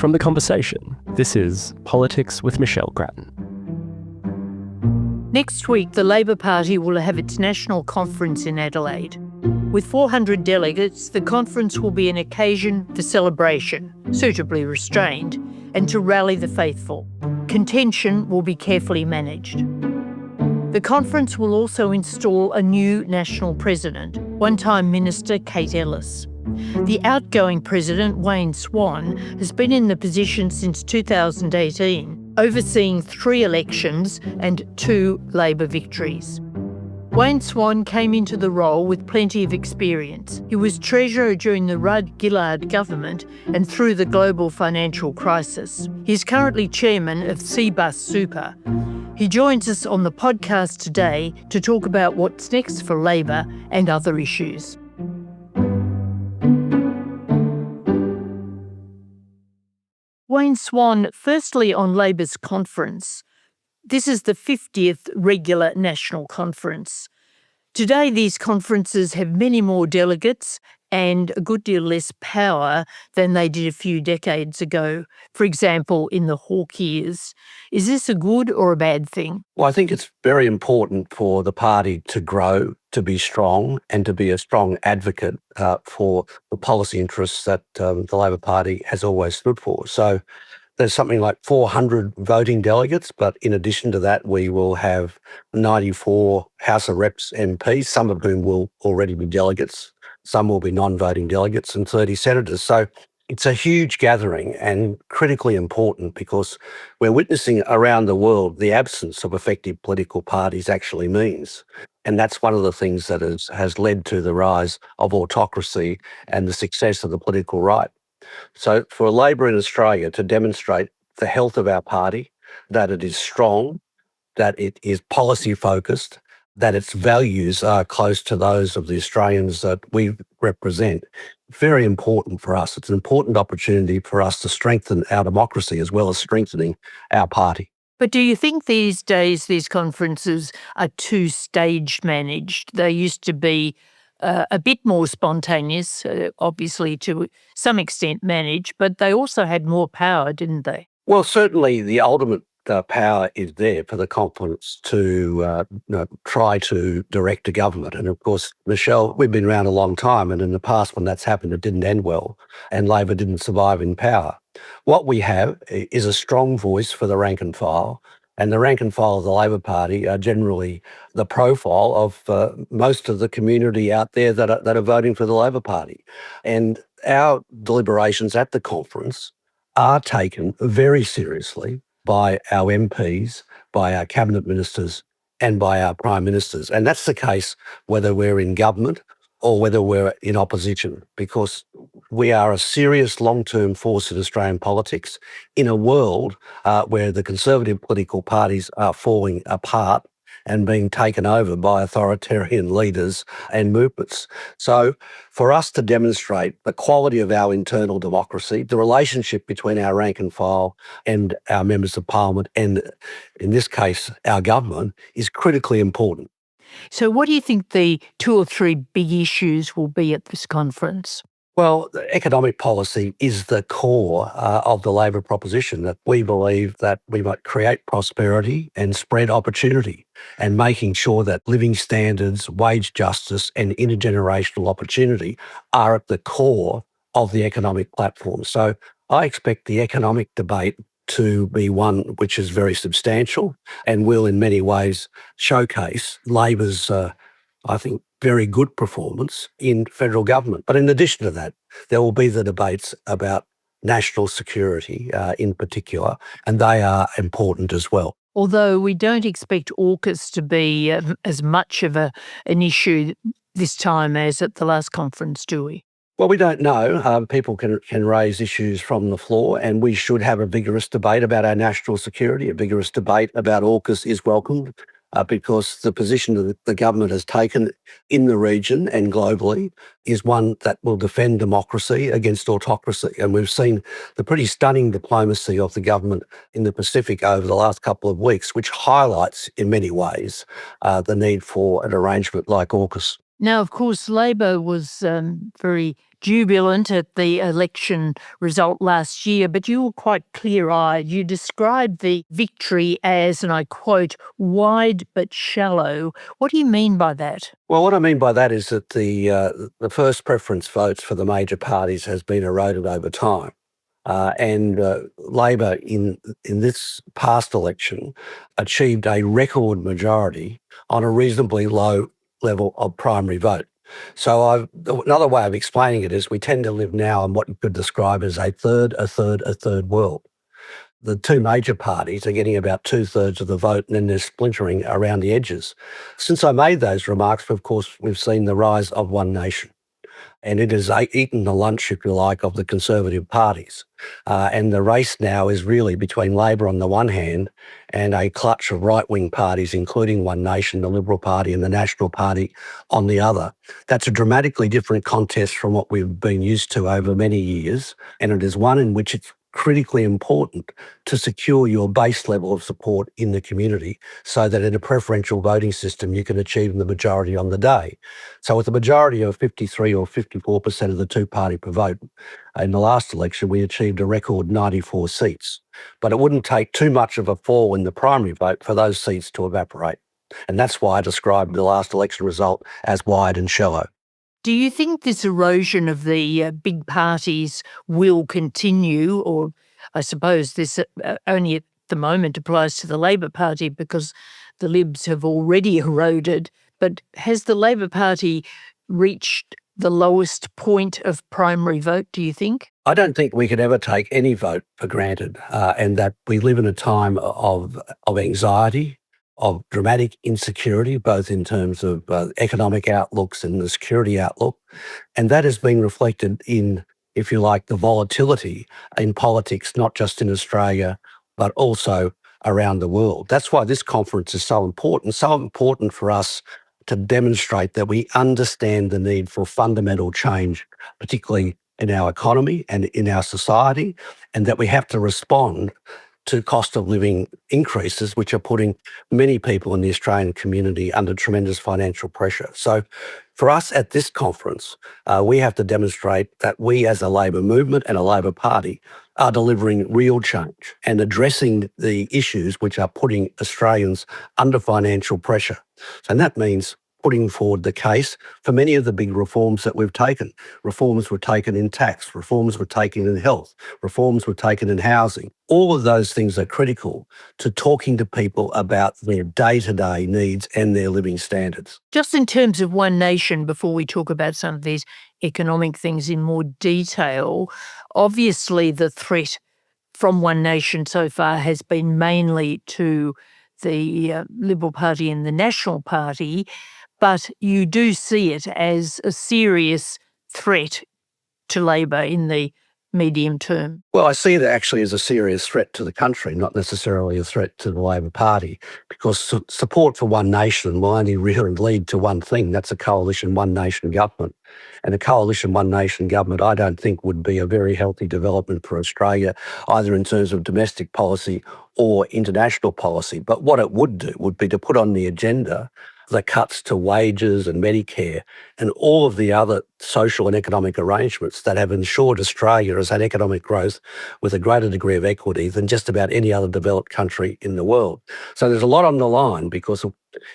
From The Conversation, this is Politics with Michelle Grattan. Next week, the Labor Party will have its national conference in Adelaide. With 400 delegates, the conference will be an occasion for celebration, suitably restrained, and to rally the faithful. Contention will be carefully managed. The conference will also install a new national president, one-time Minister Kate Ellis. The outgoing president, Wayne Swan, has been in the position since 2018, overseeing 3 elections and 2 Labor victories. Wayne Swan came into the role with plenty of experience. He was Treasurer during the Rudd-Gillard government and through the global financial crisis. He's currently Chairman of Cbus Super. He joins us on the podcast today to talk about what's next for Labor and other issues. Wayne Swan, firstly on Labor's conference. This is the 50th regular national conference. Today, these conferences have many more delegates and a good deal less power than they did a few decades ago, for example, in the Hawke years. Is this a good or a bad thing? Well, I think it's very important for the party to grow, to be strong, and to be a strong advocate for the policy interests that the Labor Party has always stood for. So there's something like 400 voting delegates, but in addition to that, we will have 94 House of Reps MPs, some of whom will already be delegates, some will be non-voting delegates, and 30 senators. So it's a huge gathering and critically important because we're witnessing around the world the absence of effective political parties actually means. And that's one of the things that has led to the rise of autocracy and the success of the political right. So for Labor in Australia to demonstrate the health of our party, that it is strong, that it is policy focused, that its values are close to those of the Australians that we represent, very important for us. It's an important opportunity for us to strengthen our democracy as well as strengthening our party. But do you think these days these conferences are too stage managed? They used to be a bit more spontaneous, obviously to some extent managed, but they also had more power, didn't they? Well, certainly the ultimate power is there for the conference to try to direct a government. And of course, Michelle, we've been around a long time, and in the past when that's happened, it didn't end well, and Labor didn't survive in power. What we have is a strong voice for the rank and file, and the rank and file of the Labor Party are generally the profile of most of the community out there that are voting for the Labor Party. And our deliberations at the conference are taken very seriously by our MPs, by our cabinet ministers, and by our prime ministers. And that's the case whether we're in government or whether we're in opposition, because we are a serious long-term force in Australian politics in a world where the conservative political parties are falling apart and being taken over by authoritarian leaders and movements. So for us to demonstrate the quality of our internal democracy, the relationship between our rank and file and our members of parliament, and in this case, our government, is critically important. So what do you think the 2 or 3 big issues will be at this conference? Well, economic policy is the core of the Labor proposition, that we believe that we might create prosperity and spread opportunity, and making sure that living standards, wage justice and intergenerational opportunity are at the core of the economic platform. So I expect the economic debate to be one which is very substantial and will in many ways showcase Labor's, I think, very good performance in federal government. But in addition to that, there will be the debates about national security in particular, and they are important as well. Although we don't expect AUKUS to be as much of an issue this time as at the last conference, do we? Well, we don't know. People can raise issues from the floor, and we should have a vigorous debate about our national security. A vigorous debate about AUKUS is welcomed because the position that the government has taken in the region and globally is one that will defend democracy against autocracy. And we've seen the pretty stunning diplomacy of the government in the Pacific over the last couple of weeks, which highlights in many ways the need for an arrangement like AUKUS. Now, of course, Labor was very jubilant at the election result last year, but you were quite clear-eyed. You described the victory as, and I quote, wide but shallow. What do you mean by that? Well, what I mean by that is that the first preference votes for the major parties has been eroded over time. And Labor in this past election achieved a record majority on a reasonably low level of primary vote. So another way of explaining it is we tend to live now in what you could describe as a third world. The two major parties are getting about 2/3 of the vote, and then they're splintering around the edges. Since I made those remarks, of course, we've seen the rise of One Nation. And it has eaten the lunch, if you like, of the Conservative parties. And the race now is really between Labor on the one hand and a clutch of right-wing parties, including One Nation, the Liberal Party and the National Party on the other. That's a dramatically different contest from what we've been used to over many years, and it is one in which it's critically important to secure your base level of support in the community so that in a preferential voting system you can achieve the majority on the day. So with a majority of 53 or 54% of the two-party per vote in the last election, we achieved a record 94 seats. But it wouldn't take too much of a fall in the primary vote for those seats to evaporate. And that's why I described the last election result as wide and shallow. Do you think this erosion of the big parties will continue, or I suppose this only at the moment applies to the Labor Party because the Libs have already eroded, but has the Labor Party reached the lowest point of primary vote, do you think? I don't think we could ever take any vote for granted, and that we live in a time of anxiety, of dramatic insecurity, both in terms of economic outlooks and the security outlook. And that has been reflected in, if you like, the volatility in politics, not just in Australia, but also around the world. That's why this conference is so important for us to demonstrate that we understand the need for fundamental change, particularly in our economy and in our society, and that we have to respond to cost of living increases, which are putting many people in the Australian community under tremendous financial pressure. So for us at this conference, we have to demonstrate that we as a Labor movement and a Labor Party are delivering real change and addressing the issues which are putting Australians under financial pressure. And that means putting forward the case for many of the big reforms that we've taken. Reforms were taken in tax, reforms were taken in health, reforms were taken in housing. All of those things are critical to talking to people about their day-to-day needs and their living standards. Just in terms of One Nation, before we talk about some of these economic things in more detail, obviously the threat from One Nation so far has been mainly to the Liberal Party and the National Party, but you do see it as a serious threat to Labor in the medium term. Well, I see it actually as a serious threat to the country, not necessarily a threat to the Labor Party, because support for One Nation will only really lead to one thing. That's a coalition One Nation government. And a coalition One Nation government, I don't think, would be a very healthy development for Australia, either in terms of domestic policy or international policy. But what it would do would be to put on the agenda the cuts to wages and Medicare and all of the other social and economic arrangements that have ensured Australia has had economic growth with a greater degree of equity than just about any other developed country in the world. So there's a lot on the line, because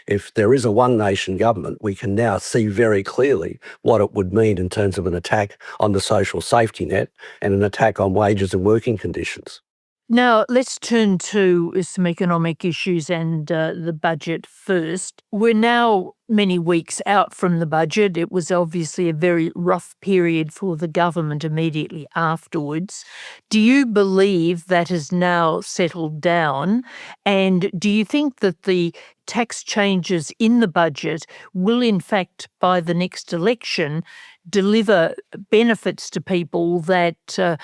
if there is a One Nation government, we can now see very clearly what it would mean in terms of an attack on the social safety net and an attack on wages and working conditions. Now, let's turn to some economic issues and the budget first. We're now many weeks out from the budget. It was obviously a very rough period for the government immediately afterwards. Do you believe that has now settled down? And do you think that the tax changes in the budget will, in fact, by the next election, deliver benefits to people that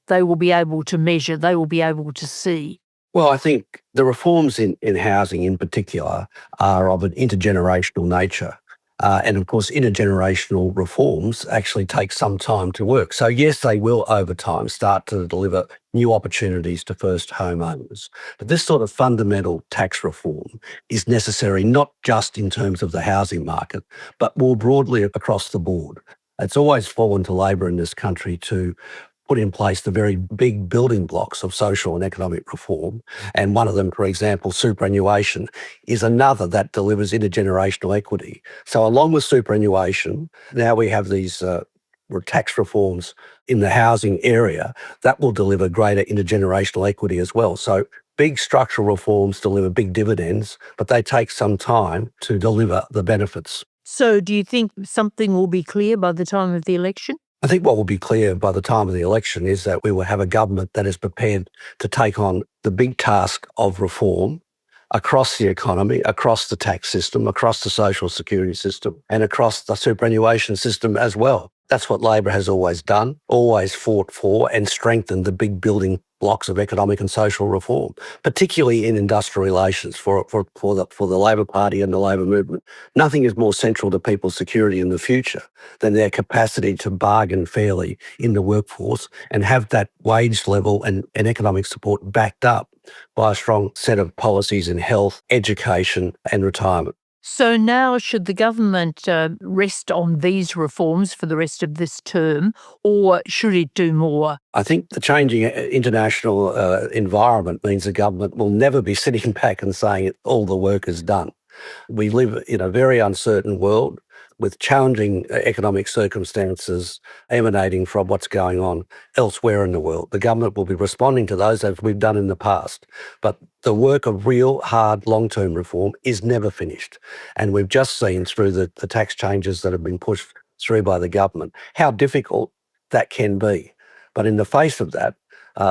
they will be able to measure, they will be able to see? Well, I think the reforms in housing in particular are of an intergenerational nature. And of course, intergenerational reforms actually take some time to work. So yes, they will over time start to deliver new opportunities to first homeowners. But this sort of fundamental tax reform is necessary not just in terms of the housing market, but more broadly across the board. It's always fallen to Labor in this country to put in place the very big building blocks of social and economic reform. And one of them, for example, superannuation, is another that delivers intergenerational equity. So along with superannuation, now we have these tax reforms in the housing area that will deliver greater intergenerational equity as well. So big structural reforms deliver big dividends, but they take some time to deliver the benefits. So do you think something will be clear by the time of the election? I think what will be clear by the time of the election is that we will have a government that is prepared to take on the big task of reform across the economy, across the tax system, across the social security system, and across the superannuation system as well. That's what Labor has always done, always fought for and strengthened the big building blocks of economic and social reform, particularly in industrial relations for the Labor Party and the Labor movement. Nothing is more central to people's security in the future than their capacity to bargain fairly in the workforce and have that wage level and economic support backed up by a strong set of policies in health, education and retirement. So now should the government rest on these reforms for the rest of this term, or should it do more? I think the changing international environment means the government will never be sitting back and saying all the work is done. We live in a very uncertain world with challenging economic circumstances emanating from what's going on elsewhere in the world. The government will be responding to those as we've done in the past. But the work of real, hard, long-term reform is never finished. And we've just seen through the tax changes that have been pushed through by the government how difficult that can be. But in the face of that,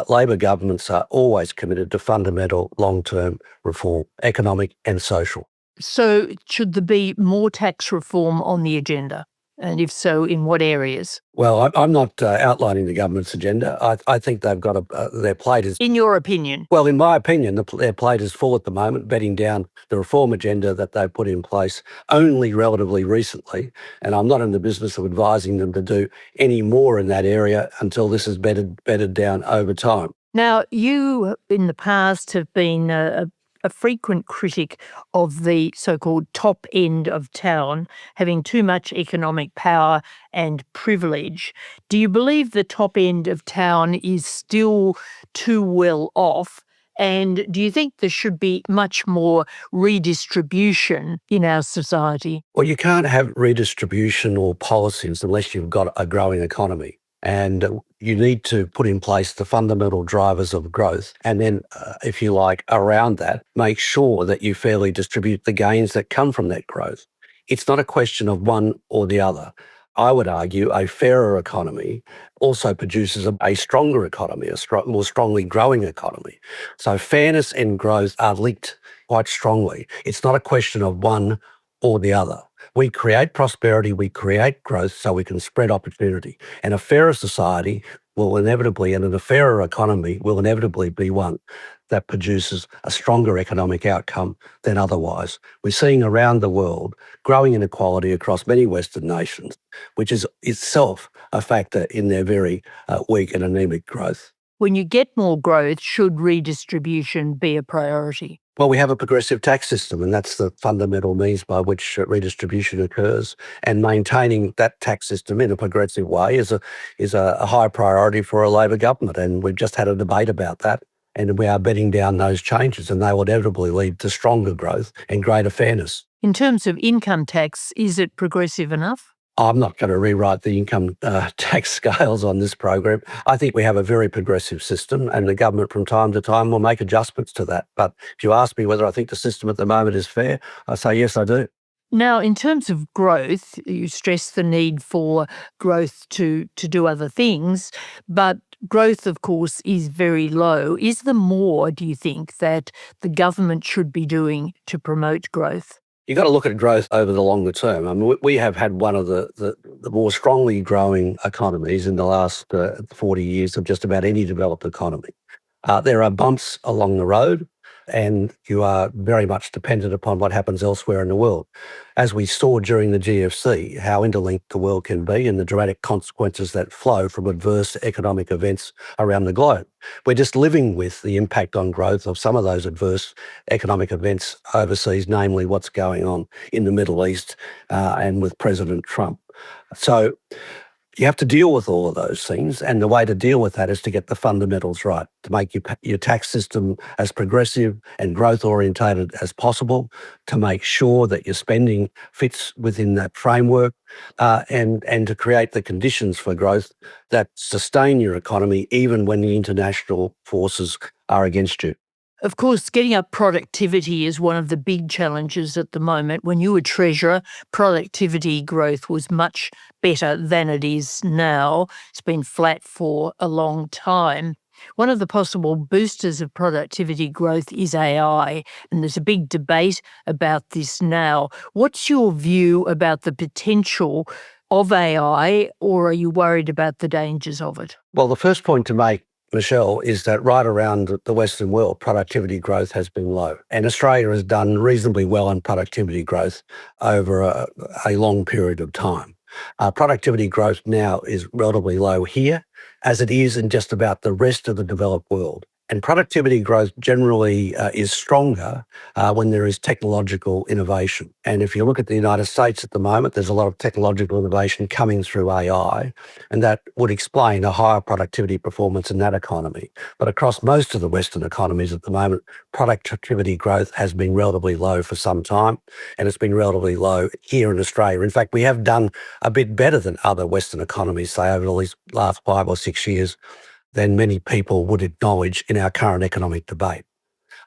Labor governments are always committed to fundamental long-term reform, economic and social. So should there be more tax reform on the agenda? And if so, in what areas? Well, I'm not outlining the government's agenda. I think they've got their plate is... In your opinion? Well, in my opinion, their plate is full at the moment, bedding down the reform agenda that they've put in place only relatively recently. And I'm not in the business of advising them to do any more in that area until this is bedded down over time. Now, you in the past have been a frequent critic of the so-called top end of town having too much economic power and privilege. Do you believe the top end of town is still too well off? And do you think there should be much more redistribution in our society? Well, you can't have redistribution or policies unless you've got a growing economy. And you need to put in place the fundamental drivers of growth. And then, if you like, around that, make sure that you fairly distribute the gains that come from that growth. It's not a question of one or the other. I would argue a fairer economy also produces a stronger economy, more strongly growing economy. So fairness and growth are linked quite strongly. It's not a question of one or the other. We create prosperity, we create growth so we can spread opportunity. And a fairer society will inevitably, and a fairer economy will inevitably be one that produces a stronger economic outcome than otherwise. We're seeing around the world growing inequality across many Western nations, which is itself a factor in their very weak and anemic growth. When you get more growth, should redistribution be a priority? Well, we have a progressive tax system, and that's the fundamental means by which redistribution occurs. And maintaining that tax system in a progressive way is a high priority for a Labor government. And we've just had a debate about that, and we are bedding down those changes, and they will inevitably lead to stronger growth and greater fairness. In terms of income tax, is it progressive enough? I'm not going to rewrite the income tax scales on this program. I think we have a very progressive system, and the government from time to time will make adjustments to that. But if you ask me whether I think the system at the moment is fair, I say yes, I do. Now, in terms of growth, you stress the need for growth to do other things, but growth, of course, is very low. Is there more, do you think, that the government should be doing to promote growth? You've got to look at growth over the longer term. I mean, we have had one of the more strongly growing economies in the last 40 years of just about any developed economy. There are bumps along the road, and you are very much dependent upon what happens elsewhere in the world. As we saw during the GFC, how interlinked the world can be and the dramatic consequences that flow from adverse economic events around the globe. We're just living with the impact on growth of some of those adverse economic events overseas, namely what's going on in the Middle East and with President Trump. So you have to deal with all of those things, and the way to deal with that is to get the fundamentals right, to make your tax system as progressive and growth orientated as possible, to make sure that your spending fits within that framework, and to create the conditions for growth that sustain your economy even when the international forces are against you. Of course, getting up productivity is one of the big challenges at the moment. When you were Treasurer, productivity growth was much better than it is now. It's been flat for a long time. One of the possible boosters of productivity growth is AI, and there's a big debate about this now. What's your view about the potential of AI, or are you worried about the dangers of it? Well, the first point to make, Michelle, is that right around the Western world, productivity growth has been low. And Australia has done reasonably well on productivity growth over a long period of time. Productivity growth now is relatively low here, as it is in just about the rest of the developed world. And productivity growth generally is stronger when there is technological innovation. And if you look at the United States at the moment, there's a lot of technological innovation coming through AI, and that would explain a higher productivity performance in that economy. But across most of the Western economies at the moment, productivity growth has been relatively low for some time, and it's been relatively low here in Australia. In fact, we have done a bit better than other Western economies, say, over the last 5 or 6 years, than many people would acknowledge in our current economic debate.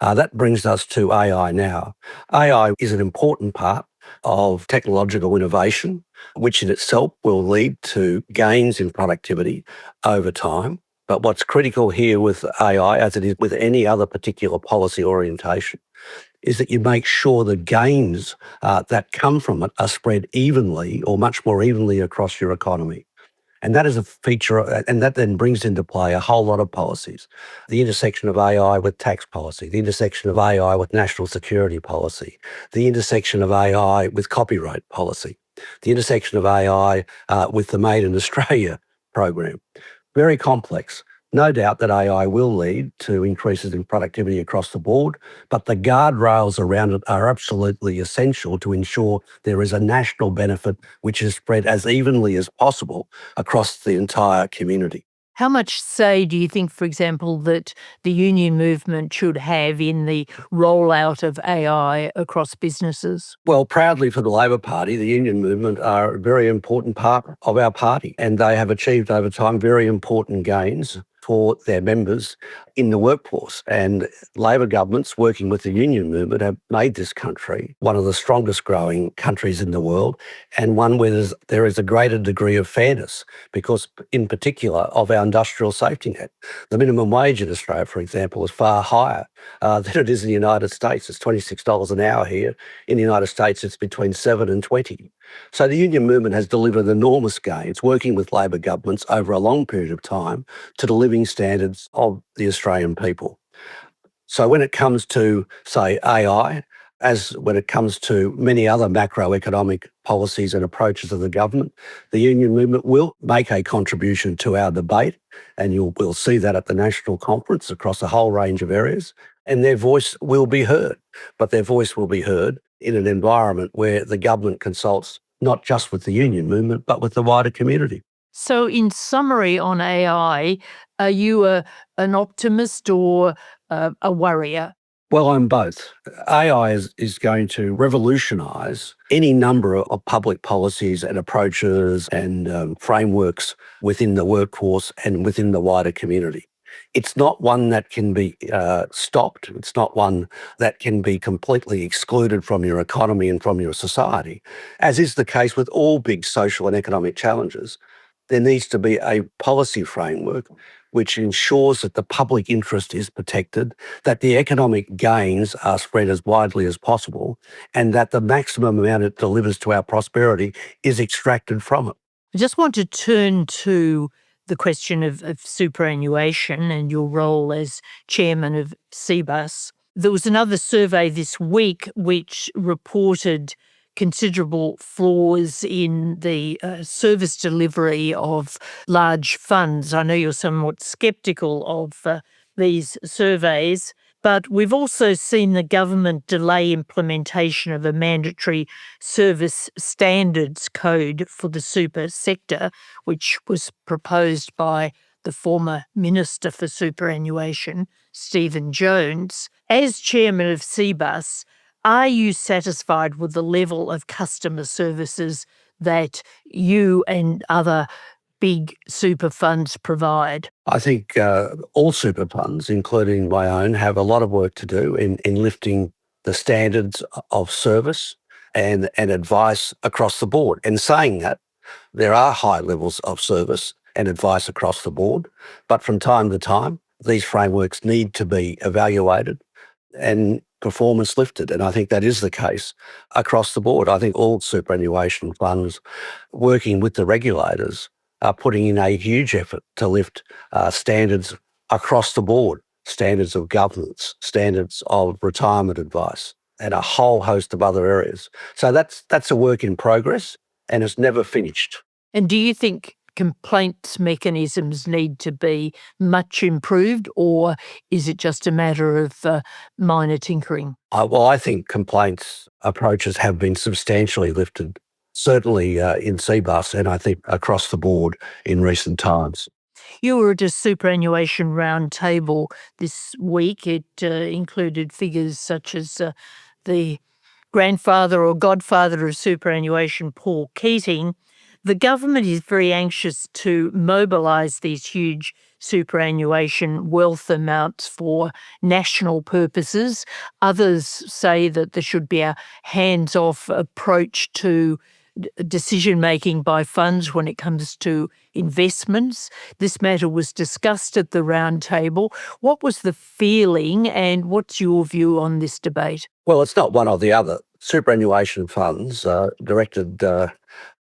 That brings us to AI now. AI is an important part of technological innovation, which in itself will lead to gains in productivity over time. But what's critical here with AI, as it is with any other particular policy orientation, is that you make sure the gains that come from it are spread evenly or much more evenly across your economy. And that is a feature, and that then brings into play a whole lot of policies. The intersection of AI with tax policy, the intersection of AI with national security policy, the intersection of AI with copyright policy, the intersection of AI with the Made in Australia program. Very complex. No doubt that AI will lead to increases in productivity across the board, but the guardrails around it are absolutely essential to ensure there is a national benefit which is spread as evenly as possible across the entire community. How much say do you think, for example, that the union movement should have in the rollout of AI across businesses? Well, proudly for the Labor Party, the union movement are a very important part of our party, and they have achieved over time very important gains for their members in the workforce. And Labor governments working with the union movement have made this country one of the strongest growing countries in the world, and one where there is a greater degree of fairness because, in particular, of our industrial safety net. The minimum wage in Australia, for example, is far higher than it is in the United States. It's $26 an hour here. In the United States, it's between 7 and 20. So the union movement has delivered enormous gains working with Labor governments over a long period of time to the living standards of the Australian people. So when it comes to, say, AI, as when it comes to many other macroeconomic policies and approaches of the government, the union movement will make a contribution to our debate, and we'll see that at the national conference across a whole range of areas, and their voice will be heard. But their voice will be heard in an environment where the government consults not just with the union movement, but with the wider community. So, in summary on AI, are you an optimist or a worrier? Well, I'm both. AI is going to revolutionise any number of public policies and approaches and frameworks within the workforce and within the wider community. It's not one that can be stopped. It's not one that can be completely excluded from your economy and from your society. As is the case with all big social and economic challenges, there needs to be a policy framework which ensures that the public interest is protected, that the economic gains are spread as widely as possible, and that the maximum amount it delivers to our prosperity is extracted from it. I just want to turn to the question of superannuation and your role as chairman of CBUS. There was another survey this week which reported considerable flaws in the service delivery of large funds. I know you're somewhat sceptical of these surveys, but we've also seen the government delay implementation of a mandatory service standards code for the super sector, which was proposed by the former Minister for Superannuation, Stephen Jones. As chairman of CBUS, are you satisfied with the level of customer services that you and other big super funds provide? I think all super funds, including my own, have a lot of work to do in lifting the standards of service and advice across the board. And saying that, there are high levels of service and advice across the board, but from time to time, these frameworks need to be evaluated and performance lifted. And I think that is the case across the board. I think all superannuation funds working with the regulators are putting in a huge effort to lift standards across the board, standards of governance, standards of retirement advice, and a whole host of other areas. So that's a work in progress and it's never finished. And do you think complaints mechanisms need to be much improved, or is it just a matter of minor tinkering? Well, I think complaints approaches have been substantially lifted, certainly in CBUS and I think across the board in recent times. You were at a superannuation roundtable this week. It included figures such as the grandfather or godfather of superannuation, Paul Keating. The government is very anxious to mobilise these huge superannuation wealth amounts for national purposes. Others say that there should be a hands-off approach to decision-making by funds when it comes to investments. This matter was discussed at the roundtable. What was the feeling and what's your view on this debate? Well, it's not one or the other. Superannuation funds, directed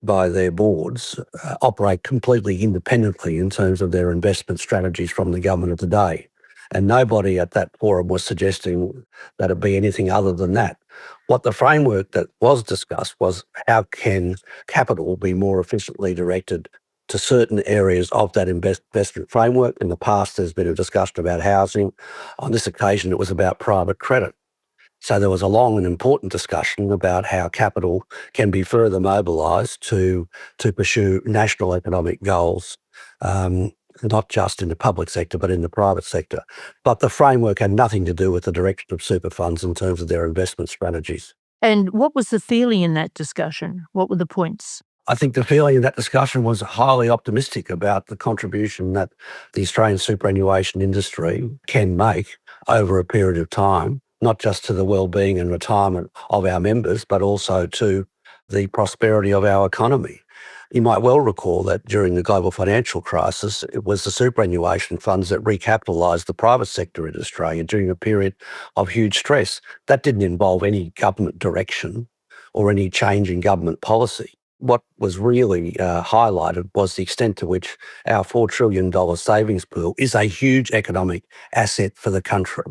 by their boards, operate completely independently in terms of their investment strategies from the government of the day. And nobody at that forum was suggesting that it be anything other than that. What the framework that was discussed was how can capital be more efficiently directed to certain areas of that investment framework. In the past, there's been a discussion about housing. On this occasion, it was about private credit. So there was a long and important discussion about how capital can be further mobilised to pursue national economic goals, not just in the public sector, but in the private sector. But the framework had nothing to do with the direction of super funds in terms of their investment strategies. And what was the feeling in that discussion? What were the points? I think the feeling in that discussion was highly optimistic about the contribution that the Australian superannuation industry can make over a period of time, not just to the well-being and retirement of our members, but also to the prosperity of our economy. You might well recall that during the global financial crisis, it was the superannuation funds that recapitalised the private sector in Australia during a period of huge stress. That didn't involve any government direction or any change in government policy. What was really highlighted was the extent to which our $4 trillion savings pool is a huge economic asset for the country,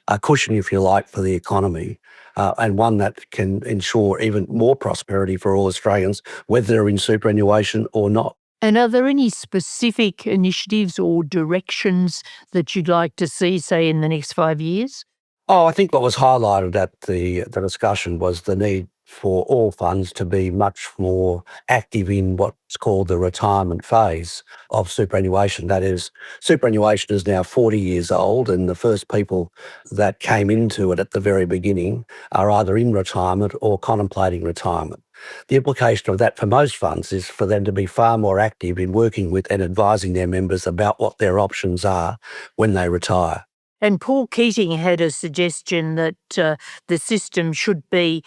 a cushion, if you like, for the economy, and one that can ensure even more prosperity for all Australians, whether they're in superannuation or not. And are there any specific initiatives or directions that you'd like to see, say, in the next 5 years? Oh, I think what was highlighted at the discussion was the need for all funds to be much more active in what's called the retirement phase of superannuation. That is, superannuation is now 40 years old, and the first people that came into it at the very beginning are either in retirement or contemplating retirement. The implication of that for most funds is for them to be far more active in working with and advising their members about what their options are when they retire. And Paul Keating had a suggestion that the system should be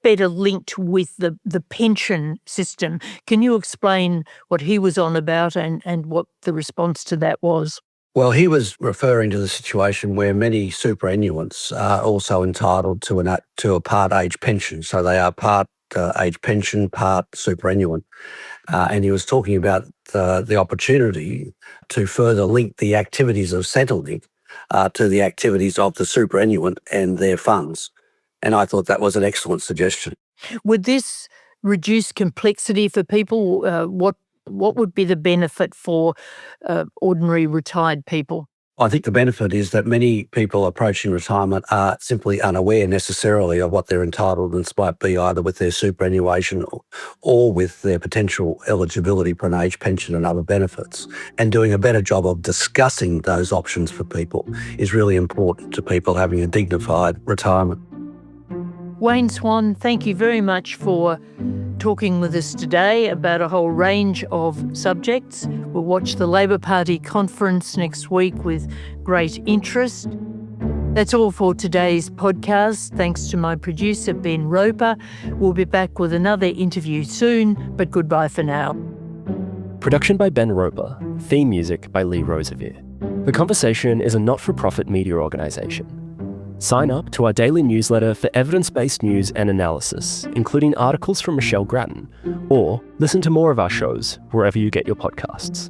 better linked with the pension system. Can you explain what he was on about and what the response to that was? Well, he was referring to the situation where many superannuants are also entitled to a part age pension. So they are part age pension, part superannuant. And he was talking about the opportunity to further link the activities of Centrelink to the activities of the superannuant and their funds. And I thought that was an excellent suggestion. Would this reduce complexity for people? What would be the benefit for ordinary retired people? I think the benefit is that many people approaching retirement are simply unaware necessarily of what their entitlements might be, either with their superannuation or with their potential eligibility for an age pension and other benefits. And doing a better job of discussing those options for people is really important to people having a dignified retirement. Wayne Swan, thank you very much for talking with us today about a whole range of subjects. We'll watch the Labor Party conference next week with great interest. That's all for today's podcast. Thanks to my producer, Ben Roper. We'll be back with another interview soon, but goodbye for now. Production by Ben Roper. Theme music by Lee Rosevere. The Conversation is a not-for-profit media organisation. Sign up to our daily newsletter for evidence-based news and analysis, including articles from Michelle Grattan, or listen to more of our shows wherever you get your podcasts.